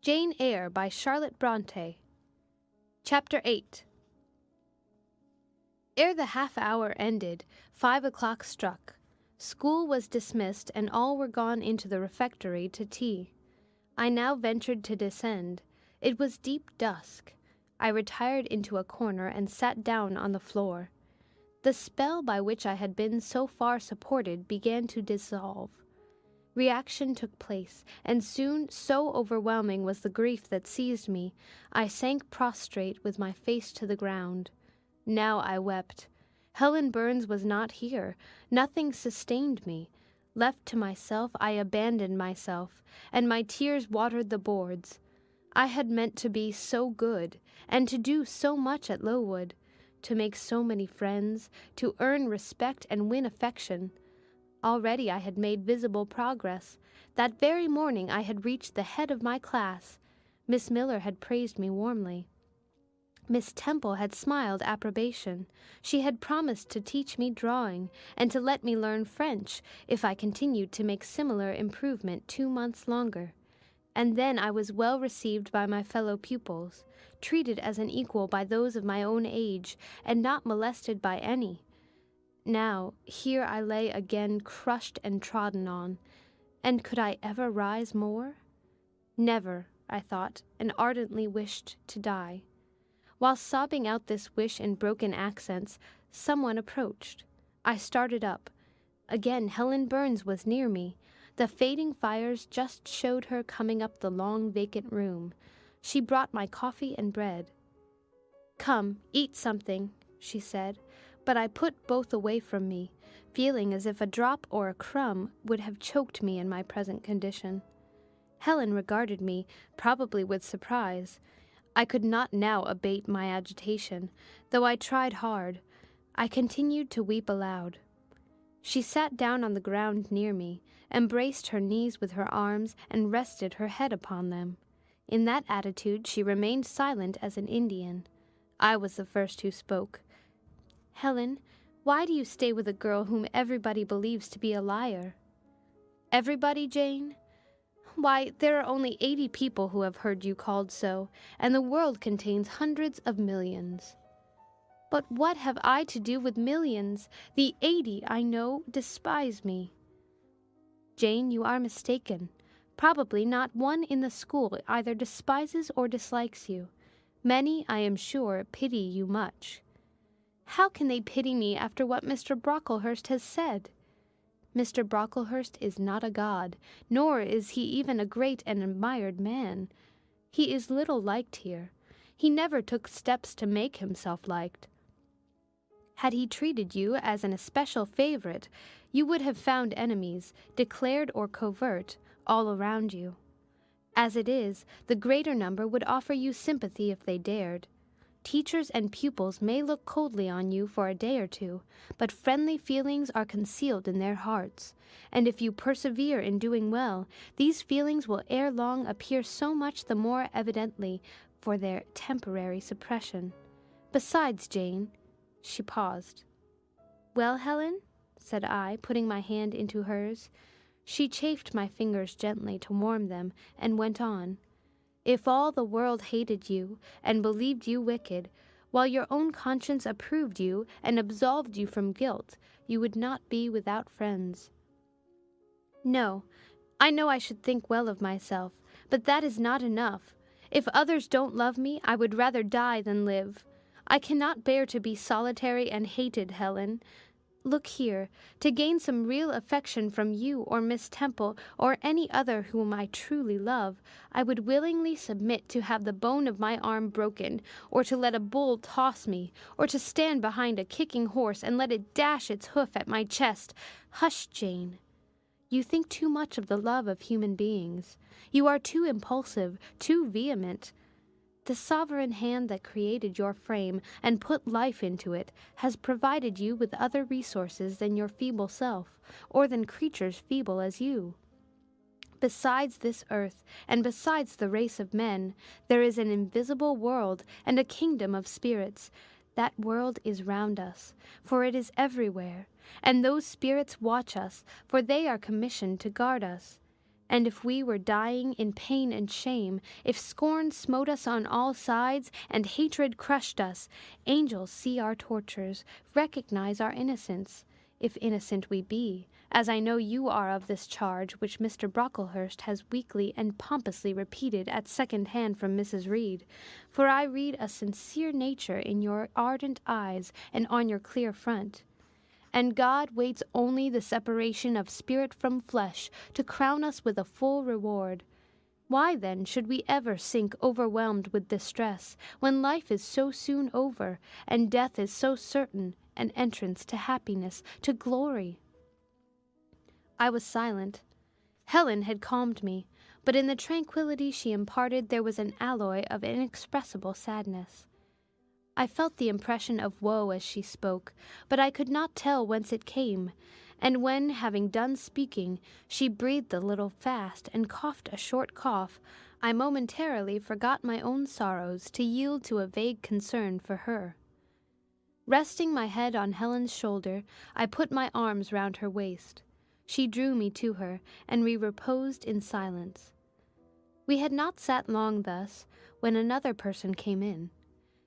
Jane Eyre by Charlotte Brontë. Chapter 8. Ere the half-hour ended, 5 o'clock struck. School was dismissed, and all were gone into the refectory to tea. I now ventured to descend. It was deep dusk. I retired into a corner and sat down on the floor. The spell by which I had been so far supported began to dissolve. Reaction took place, and soon, so overwhelming was the grief that seized me, I sank prostrate with my face to the ground. Now I wept. Helen Burns was not here. Nothing sustained me. Left to myself, I abandoned myself, and my tears watered the boards. I had meant to be so good, and to do so much at Lowood, to make so many friends, to earn respect and win affection. Already I had made visible progress. That very morning I had reached the head of my class. Miss Miller had praised me warmly. Miss Temple had smiled approbation. She had promised to teach me drawing, and to let me learn French if I continued to make similar improvement 2 months longer. And then I was well received by my fellow pupils, treated as an equal by those of my own age, and not molested by any. Now, here I lay again crushed and trodden on, and could I ever rise more? Never, I thought, and ardently wished to die. While sobbing out this wish in broken accents, someone approached. I started up. Again Helen Burns was near me. The fading fires just showed her coming up the long vacant room. She brought my coffee and bread. "Come, eat something," she said, but I put both away from me, feeling as if a drop or a crumb would have choked me in my present condition. Helen regarded me, probably with surprise. I could not now abate my agitation, though I tried hard. I continued to weep aloud. She sat down on the ground near me, embraced her knees with her arms, and rested her head upon them. In that attitude she remained silent as an Indian. I was the first who spoke. "Helen, why do you stay with a girl whom everybody believes to be a liar?" "Everybody, Jane? Why, there are only 80 people who have heard you called so, and the world contains hundreds of millions." "But what have I to do with millions? The 80, I know, despise me." "Jane, you are mistaken. Probably not one in the school either despises or dislikes you. Many, I am sure, pity you much." "How can they pity me after what Mr. Brocklehurst has said?" "Mr. Brocklehurst is not a god, nor is he even a great and admired man. He is little liked here. He never took steps to make himself liked. Had he treated you as an especial favorite, you would have found enemies, declared or covert, all around you. As it is, the greater number would offer you sympathy if they dared. Teachers and pupils may look coldly on you for a day or two, but friendly feelings are concealed in their hearts, and if you persevere in doing well, these feelings will ere long appear so much the more evidently for their temporary suppression. Besides, Jane—" She paused. "Well, Helen?" said I, putting my hand into hers. She chafed my fingers gently to warm them, and went on. "If all the world hated you, and believed you wicked, while your own conscience approved you and absolved you from guilt, you would not be without friends." "No, I know I should think well of myself, but that is not enough. If others don't love me, I would rather die than live. I cannot bear to be solitary and hated, Helen. Look here, to gain some real affection from you or Miss Temple or any other whom I truly love, I would willingly submit to have the bone of my arm broken, or to let a bull toss me, or to stand behind a kicking horse and let it dash its hoof at my chest. Hush, Jane. You think too much of the love of human beings. You are too impulsive, too vehement. The sovereign hand that created your frame and put life into it has provided you with other resources than your feeble self, or than creatures feeble as you. Besides this earth, and besides the race of men, there is an invisible world and a kingdom of spirits. That world is round us, for it is everywhere, and those spirits watch us, for they are commissioned to guard us. And if we were dying in pain and shame, if scorn smote us on all sides, and hatred crushed us, angels see our tortures, recognize our innocence, if innocent we be, as I know you are of this charge which Mr. Brocklehurst has weakly and pompously repeated at second hand from Mrs. Reed, for I read a sincere nature in your ardent eyes and on your clear front. And God waits only the separation of spirit from flesh to crown us with a full reward. Why, then, should we ever sink overwhelmed with distress, when life is so soon over, and death is so certain, an entrance to happiness, to glory? I was silent. Helen had calmed me, but in the tranquillity she imparted there was an alloy of inexpressible sadness. I felt the impression of woe as she spoke, but I could not tell whence it came, and when, having done speaking, she breathed a little fast and coughed a short cough, I momentarily forgot my own sorrows to yield to a vague concern for her. Resting my head on Helen's shoulder, I put my arms round her waist. She drew me to her, and we reposed in silence. We had not sat long thus, when another person came in.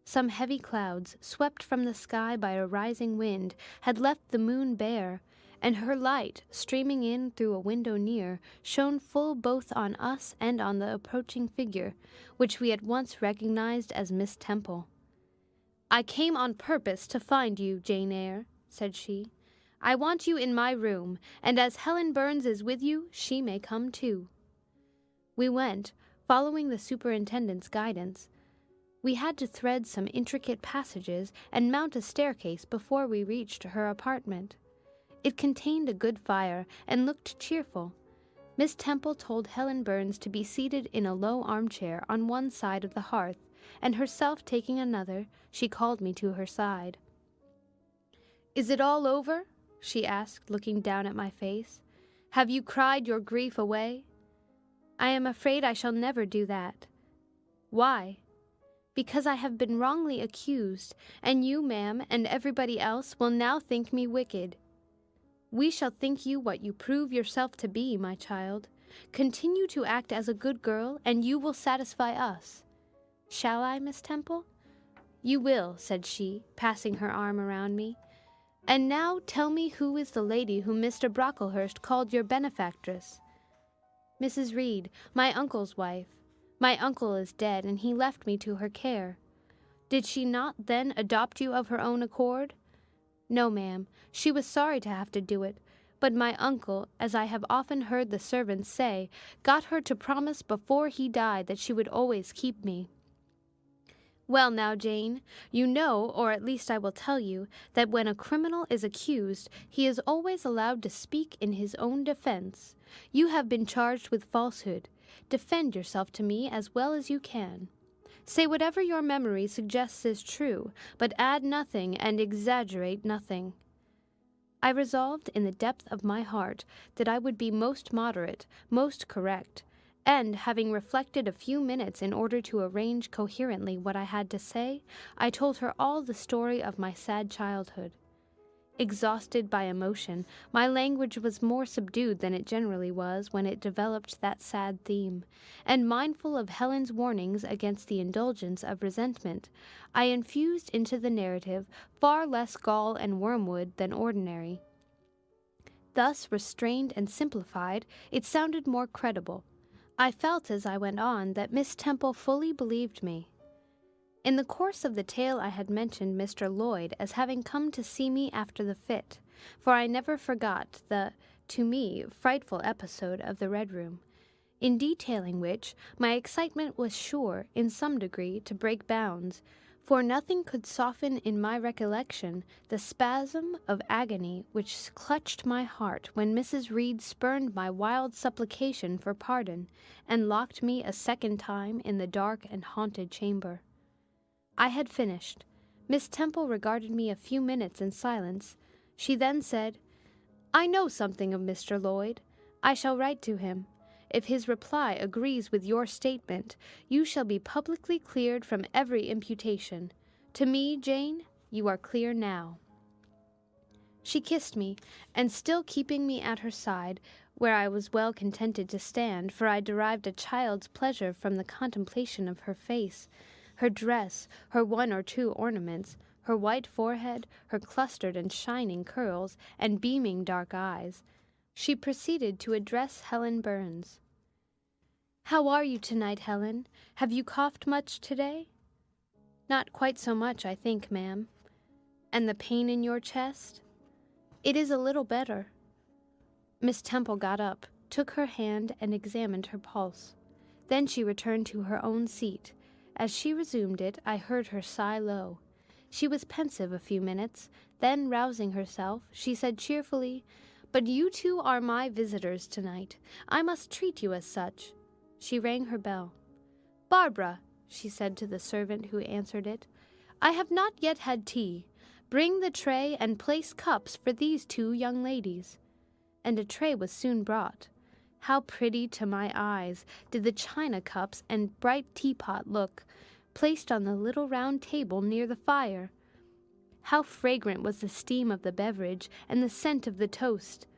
Some heavy clouds, swept from the sky by a rising wind, had left the moon bare, and her light, streaming in through a window near, shone full both on us and on the approaching figure, which we at once recognized as Miss Temple. "I came on purpose to find you, Jane Eyre," said she. "I want you in my room, and as Helen Burns is with you, she may come too." We went, following the superintendent's guidance. We had to thread some intricate passages and mount a staircase before we reached her apartment. It contained a good fire and looked cheerful. Miss Temple told Helen Burns to be seated in a low armchair on one side of the hearth, and herself taking another, she called me to her side. "Is it all over?" she asked, looking down at my face. "Have you cried your grief away?" "I am afraid I shall never do that." "Why?" "Because I have been wrongly accused, and you, ma'am, and everybody else will now think me wicked." "We shall think you what you prove yourself to be, my child. Continue to act as a good girl, and you will satisfy us." "Shall I, Miss Temple?" "You will," said she, passing her arm around me. "And now tell me who is the lady whom Mr. Brocklehurst called your benefactress?" "Mrs. Reed, my uncle's wife. My uncle is dead, and he left me to her care." "Did she not then adopt you of her own accord?" "No, ma'am. She was sorry to have to do it, but my uncle, as I have often heard the servants say, got her to promise before he died that she would always keep me." "Well now, Jane, you know, or at least I will tell you, that when a criminal is accused, he is always allowed to speak in his own defense. You have been charged with falsehood. Defend yourself to me as well as you can. Say whatever your memory suggests is true, but add nothing and exaggerate nothing." I resolved in the depth of my heart that I would be most moderate, most correct, and, having reflected a few minutes in order to arrange coherently what I had to say, I told her all the story of my sad childhood. Exhausted by emotion, my language was more subdued than it generally was when it developed that sad theme, and mindful of Helen's warnings against the indulgence of resentment, I infused into the narrative far less gall and wormwood than ordinary. Thus restrained and simplified, it sounded more credible. I felt as I went on that Miss Temple fully believed me. In the course of the tale I had mentioned Mr. Lloyd as having come to see me after the fit, for I never forgot the, to me, frightful episode of the Red Room, in detailing which my excitement was sure, in some degree, to break bounds, for nothing could soften in my recollection the spasm of agony which clutched my heart when Mrs. Reed spurned my wild supplication for pardon, and locked me a second time in the dark and haunted chamber. I had finished. Miss Temple regarded me a few minutes in silence. She then said, "I know something of Mr. Lloyd. I shall write to him. If his reply agrees with your statement, you shall be publicly cleared from every imputation. To me, Jane, you are clear now." She kissed me, and still keeping me at her side, where I was well contented to stand, for I derived a child's pleasure from the contemplation of her face, her dress, her one or two ornaments, her white forehead, her clustered and shining curls, and beaming dark eyes. She proceeded to address Helen Burns. "How are you tonight, Helen? Have you coughed much today?" "Not quite so much, I think, ma'am." "And the pain in your chest?" "It is a little better." Miss Temple got up, took her hand, and examined her pulse. Then she returned to her own seat. As she resumed it, I heard her sigh low. She was pensive a few minutes. Then, rousing herself, she said cheerfully, "But you two are my visitors tonight. I must treat you as such." She rang her bell. "Barbara," she said to the servant who answered it, "I have not yet had tea. Bring the tray and place cups for these two young ladies." And a tray was soon brought. How pretty to my eyes did the china cups and bright teapot look, placed on the little round table near the fire! How fragrant was the steam of the beverage and the scent of the toast!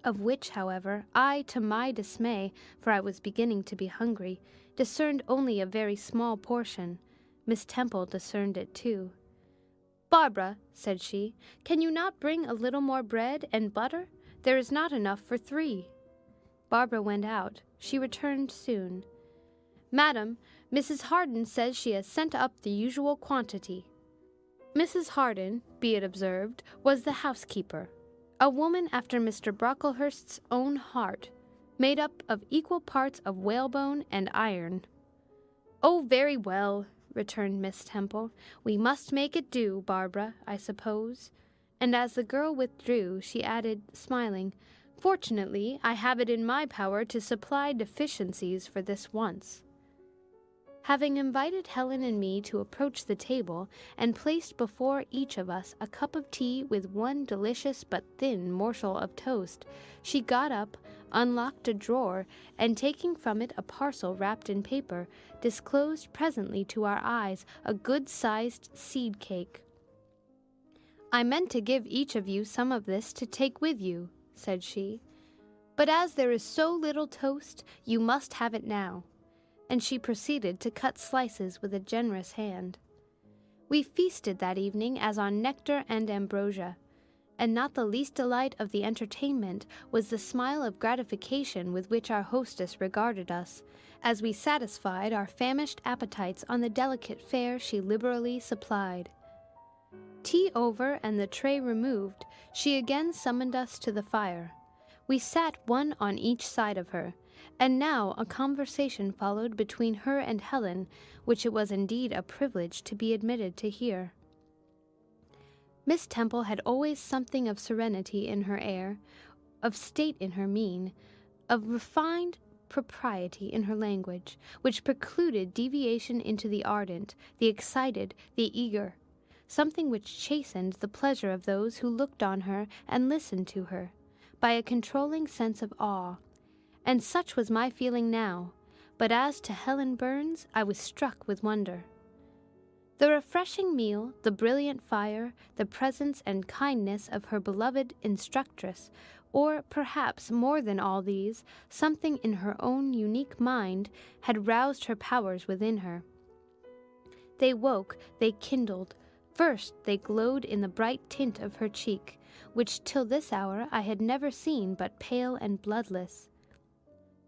Of which, however, I, to my dismay, for I was beginning to be hungry, discerned only a very small portion. Miss Temple discerned it too. "Barbara," said she, "can you not bring a little more bread and butter? There is not enough for 3. Barbara went out. She returned soon. "Madam, Mrs. Harden says she has sent up the usual quantity." Mrs. Harden, be it observed, was the housekeeper, a woman after Mr. Brocklehurst's own heart, made up of equal parts of whalebone and iron. "Oh, very well," returned Miss Temple. "We must make it do, Barbara, I suppose." And as the girl withdrew, she added, smiling, "Fortunately, I have it in my power to supply deficiencies for this once." Having invited Helen and me to approach the table, and placed before each of us a cup of tea with one delicious but thin morsel of toast, she got up, unlocked a drawer, and taking from it a parcel wrapped in paper, disclosed presently to our eyes a good-sized seed cake. "I meant to give each of you some of this to take with you," said she, "but as there is so little toast, you must have it now." And she proceeded to cut slices with a generous hand. We feasted that evening as on nectar and ambrosia, and not the least delight of the entertainment was the smile of gratification with which our hostess regarded us, as we satisfied our famished appetites on the delicate fare she liberally supplied. Tea over and the tray removed, she again summoned us to the fire. We sat one on each side of her, and now a conversation followed between her and Helen, which it was indeed a privilege to be admitted to hear. Miss Temple had always something of serenity in her air, of state in her mien, of refined propriety in her language, which precluded deviation into the ardent, the excited, the eager, something which chastened the pleasure of those who looked on her and listened to her, by a controlling sense of awe. And such was my feeling now, but as to Helen Burns, I was struck with wonder. The refreshing meal, the brilliant fire, the presence and kindness of her beloved instructress, or perhaps more than all these, something in her own unique mind, had roused her powers within her. They woke, they kindled. First they glowed in the bright tint of her cheek, which till this hour I had never seen but pale and bloodless.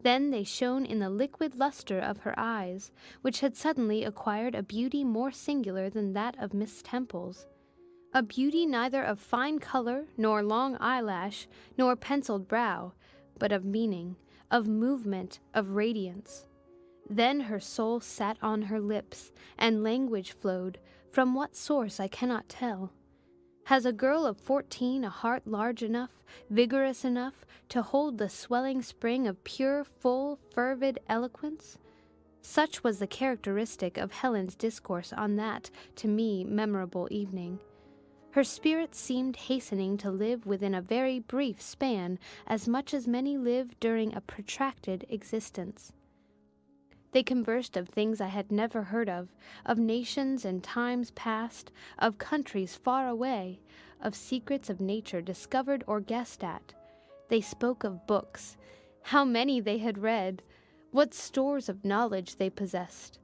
Then they shone in the liquid luster of her eyes, which had suddenly acquired a beauty more singular than that of Miss Temple's, a beauty neither of fine color, nor long eyelash, nor penciled brow, but of meaning, of movement, of radiance. Then her soul sat on her lips, and language flowed, from what source I cannot tell. Has a girl of 14 a heart large enough, vigorous enough, to hold the swelling spring of pure, full, fervid eloquence? Such was the characteristic of Helen's discourse on that, to me, memorable evening. Her spirit seemed hastening to live within a very brief span, as much as many live during a protracted existence. They conversed of things I had never heard of nations and times past, of countries far away, of secrets of nature discovered or guessed at. They spoke of books. How many they had read! What stores of knowledge they possessed!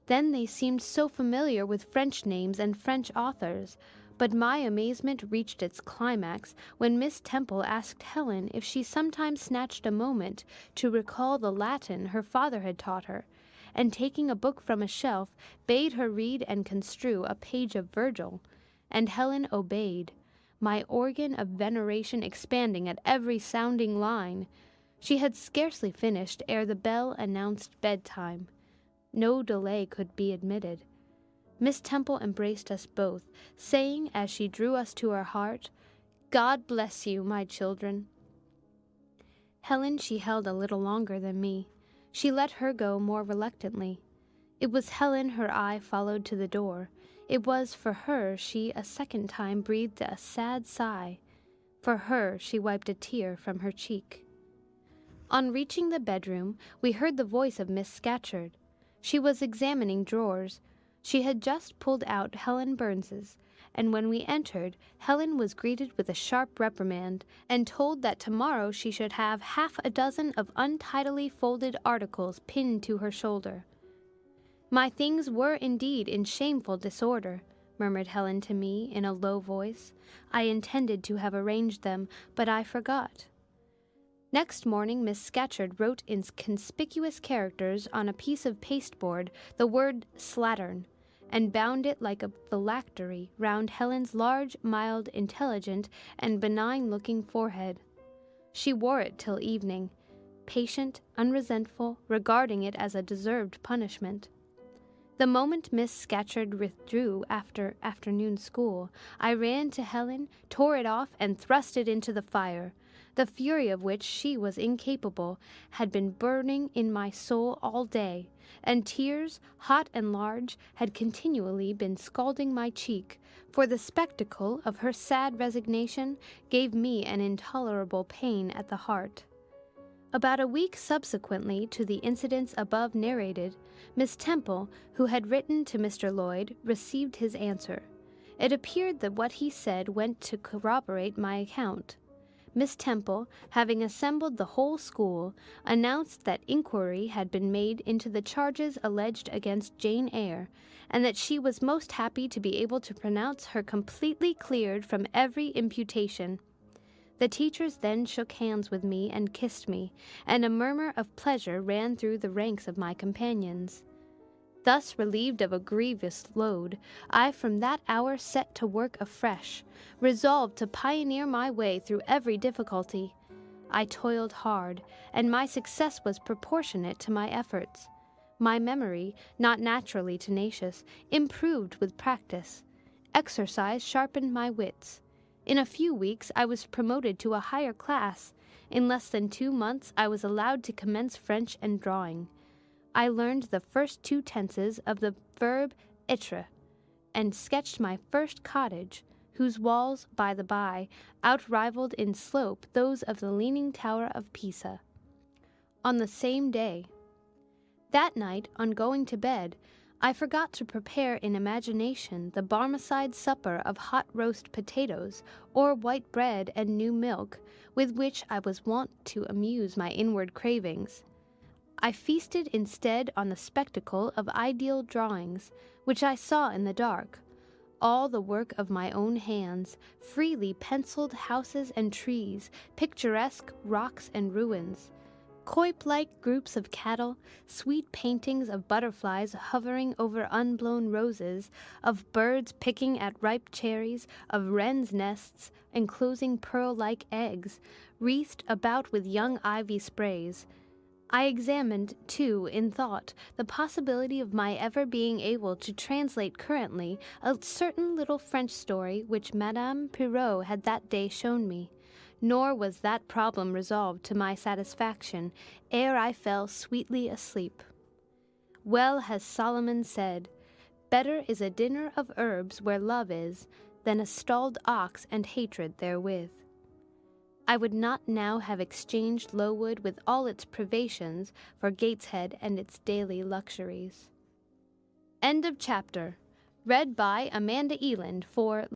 Then they seemed so familiar with French names and French authors, but my amazement reached its climax when Miss Temple asked Helen if she sometimes snatched a moment to recall the Latin her father had taught her, and taking a book from a shelf, bade her read and construe a page of Virgil, and Helen obeyed, my organ of veneration expanding at every sounding line. She had scarcely finished ere the bell announced bedtime. No delay could be admitted. Miss Temple embraced us both, saying as she drew us to her heart, "God bless you, my children." Helen she held a little longer than me. She let her go more reluctantly. It was Helen her eye followed to the door. It was for her she a second time breathed a sad sigh. For her she wiped a tear from her cheek. On reaching the bedroom, we heard the voice of Miss Scatcherd. She was examining drawers. She had just pulled out Helen Burns's, and when we entered, Helen was greeted with a sharp reprimand, and told that tomorrow she should have half a dozen of untidily folded articles pinned to her shoulder. "My things were indeed in shameful disorder," murmured Helen to me in a low voice. "I intended to have arranged them, but I forgot." Next morning Miss Scatcherd wrote in conspicuous characters on a piece of pasteboard the word slattern, and bound it like a phylactery round Helen's large, mild, intelligent, and benign-looking forehead. She wore it till evening, patient, unresentful, regarding it as a deserved punishment. The moment Miss Scatcherd withdrew after afternoon school, I ran to Helen, tore it off, and thrust it into the fire. The fury of which she was incapable had been burning in my soul all day, and tears, hot and large, had continually been scalding my cheek, for the spectacle of her sad resignation gave me an intolerable pain at the heart. About a week subsequently to the incidents above narrated, Miss Temple, who had written to Mr. Lloyd, received his answer. It appeared that what he said went to corroborate my account. Miss Temple, having assembled the whole school, announced that inquiry had been made into the charges alleged against Jane Eyre, and that she was most happy to be able to pronounce her completely cleared from every imputation. The teachers then shook hands with me and kissed me, and a murmur of pleasure ran through the ranks of my companions. Thus relieved of a grievous load, I from that hour set to work afresh, resolved to pioneer my way through every difficulty. I toiled hard, and my success was proportionate to my efforts. My memory, not naturally tenacious, improved with practice. Exercise sharpened my wits. In a few weeks I was promoted to a higher class. In less than 2 months I was allowed to commence French and drawing. I learned the first 2 tenses of the verb être, and sketched my first cottage, whose walls, by the by, outrivaled in slope those of the Leaning Tower of Pisa. On the same day. That night, on going to bed, I forgot to prepare in imagination the Barmecide supper of hot roast potatoes, or white bread and new milk, with which I was wont to amuse my inward cravings. I feasted instead on the spectacle of ideal drawings, which I saw in the dark, all the work of my own hands, freely penciled houses and trees, picturesque rocks and ruins, coip-like groups of cattle, sweet paintings of butterflies hovering over unblown roses, of birds picking at ripe cherries, of wrens' nests enclosing pearl-like eggs, wreathed about with young ivy sprays. I examined, too, in thought, the possibility of my ever being able to translate currently a certain little French story which Madame Pirot had that day shown me. Nor was that problem resolved to my satisfaction ere I fell sweetly asleep. Well has Solomon said, "Better is a dinner of herbs where love is, than a stalled ox and hatred therewith." I would not now have exchanged Lowood with all its privations for Gateshead and its daily luxuries. End of chapter. Read by Amanda Eland for